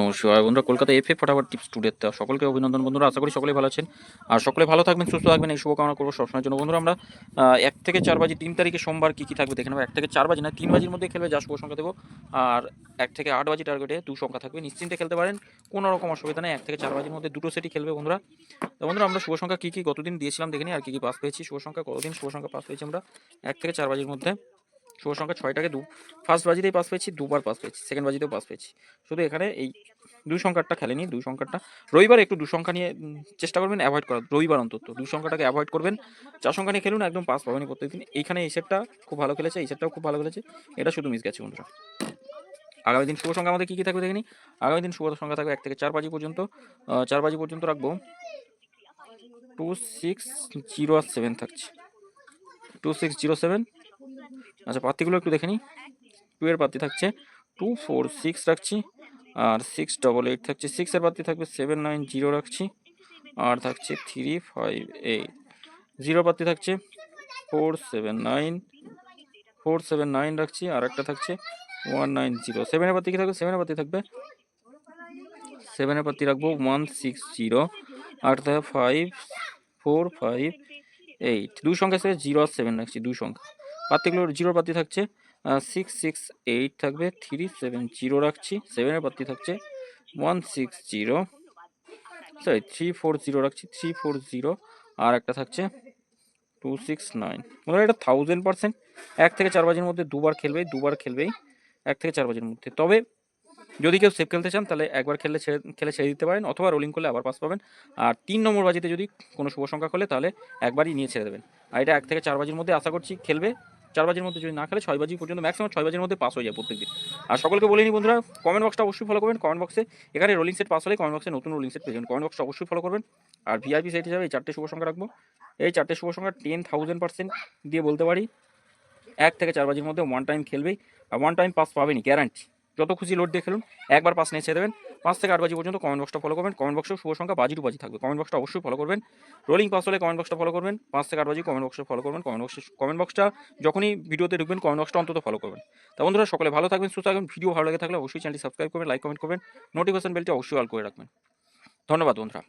নমঃ শিবায়। বন্ধুরা, কলকাতা এফএ ফটাফট টিপস টুডেতে সকলকে অভিনন্দন। বন্ধুরা, আশা করি সকলেই ভালো আছেন আর সকলে ভালো থাকবেন, সুস্থ থাকবেন, এই শুভকামনা করবো সবসময়ের জন্য। বন্ধুরা, আমরা 1 থেকে 4 বাজি 3 তারিখে সোমবার কী কী থাকবে দেখে নেবো। 1 থেকে 4 বাজি না, 3 বাজির মধ্যে খেলবে, যা শুভ সংখ্যা দেবো। আর 1 থেকে 8 বাজি টার্গেটে 2 সংখ্যা থাকবে, নিশ্চিন্তে খেলতে পারেন, কোনো রকম অসুবিধা নেই। 1 থেকে 4 বাজির মধ্যে দুটো সেটই খেলবে বন্ধুরা। তো বন্ধুরা, আমরা শুভ সংখ্যা কী কী গতদিন দিয়েছিলাম দেখে নিই, আর কী কী পাস পেয়েছি। শুভ সংখ্যা কতদিন শুভ সংখ্যা পাস পেয়েছি আমরা 1 থেকে 4 বাজির মধ্যে। শুভ সংখ্যা 6টাকে ফার্স্ট বাজিতেই পাস পেয়েছি, দুবার পাস পেয়েছি, সেকেন্ড বাজিতেও পাস পেয়েছি। শুধু এখানে এই 2 সংখ্যাটা খেলেনি, 2 সংখ্যাটা রবিবার একটু 2 সংখ্যা নিয়ে চেষ্টা করবেন অ্যাভয়েড করার, রবিবার অন্তত 2 সংখ্যাটাকে অ্যাভয়েড করবেন। 4 সংখ্যা নিয়ে খেলুন, একদম পাস পাবেনি প্রত্যেকদিন। এইখানে এই সেটটা খুব ভালো খেলেছে, এই সেটটাও খুব ভালো খেলেছে, এটা শুধু মিস গেছে বন্ধুরা। আগামী দিন শুভ সংখ্যা আমাদের কী কী থাকবে দেখে নিই। আগামী দিন শুভ সংখ্যা থাকবে 1 থেকে 4 বাজি পর্যন্ত। 4 বাজি পর্যন্ত রাখবো 2607 থাকছে, 2607। আচ্ছা, পাত্তিগুলো একটু দেখে নিই। 2 এর পাত্তি থাকছে 246 রাখছি, আর 688 থাকছে, 6 এর পাত্তি থাকবে 790 রাখছি, আর থাকছে 358। 0 পাত্তি থাকছে 479 রাখছি, আর একটা থাকছে 190। 7 এর পাত্তি কি থাকবে, 7 এর পাত্তি থাকবে 7 এর পাত্তি রাখবো 160, আর থাকবে 5458। 2 সংখ্যা আছে 0 আর 7 রাখছি, 2 সংখ্যা। পাত্তিগুলো 0 পাত্তি থাকছে 668 থাকবে, 370 রাখছি। 7 এর পাত্তি থাকছে 160, সরি 340 রাখছি, 340, আর একটা থাকছে 269। বন্ধুরা, এটা 1000%। 1 থেকে 4 বাজির মধ্যে দুবার খেলবেই 1 থেকে 4 বাজির মধ্যে। তবে যদি কেউ সেফ খেলতে চান তাহলে একবার খেলে ছেড়ে দিতে পারেন, অথবা রোলিং করলে আবার পাস পাবেন। আর 3 নম্বর বাজিতে যদি কোনো শুভ সংখ্যা খোলে তাহলে একবারই নিয়ে ছেড়ে দেবেন। আর এটা 1 থেকে 4 বাজির মধ্যে আশা করছি খেলবে। 4 বাজির মধ্যে যদি না খেলে 6 বাজি পর্যন্ত, ম্যাক্সিমাম 6 বাজির মধ্যে পাস হয়ে যায় প্রত্যেকদিন। আর সকলকে বলে নিই বন্ধুরা, কমেন্ট বক্সটা অবশ্যই ফলো করবেন। কমেন্ট বক্সে এখানে রোলিং সেট পাস হলে কমেন্ট বক্সে নতুন রোলিং সেট পেয়ে যাবেন, কমেন্ট বক্সটা অবশ্যই ফলো করবেন। আর ভিআইপি সেট হিসাবে এই 4টে শুভ সংখ্যা রাখবো। এই 4টে শুভ সংখ্যা 10,000% দিয়ে বলতে পারি 1 থেকে 4 বাজির মধ্যে ওয়ান টাইম খেলবেই, আর ওয়ান টাইম পাস পাবেনি, গ্যারান্টি। যত খুশি লোড দিয়ে খেলুন, একবার পাস নিয়ে ছেড়ে দেবেন। 5 থেকে 8 বাজি পর্যন্ত কমেন্ট বক্সটা ফলো করবেন। কমেন্ট বক্সেও শুভ সংখ্যা বাজি টু বাজি থাকবে, কমেন্ট বক্সটা অবশ্যই ফলো করবেন। রোলিং পাস হলে কমেন্ট বক্সটা ফলো করবেন। 5 থেকে 8 বাজি কমেন্ট বক্সটা ফলো করবেন। কমেন্ট বক্সটা যখনই ভিডিওতে ঢুকবেন কমেন্ট বক্সটা অন্তত ফলো করবেন। তা বন্ধুরা, সকলে ভালো থাকবেন, সুস্থ থাকবেন। ভিডিও ভালো লেগে থাকলে অবশ্যই চ্যানেলটি সাবস্ক্রাইব করবেন, লাইক কমেন্ট করবেন, নোটিফিকেশন বেলটি অবশ্যই অল করে রাখবেন। ধন্যবাদ বন্ধুরা।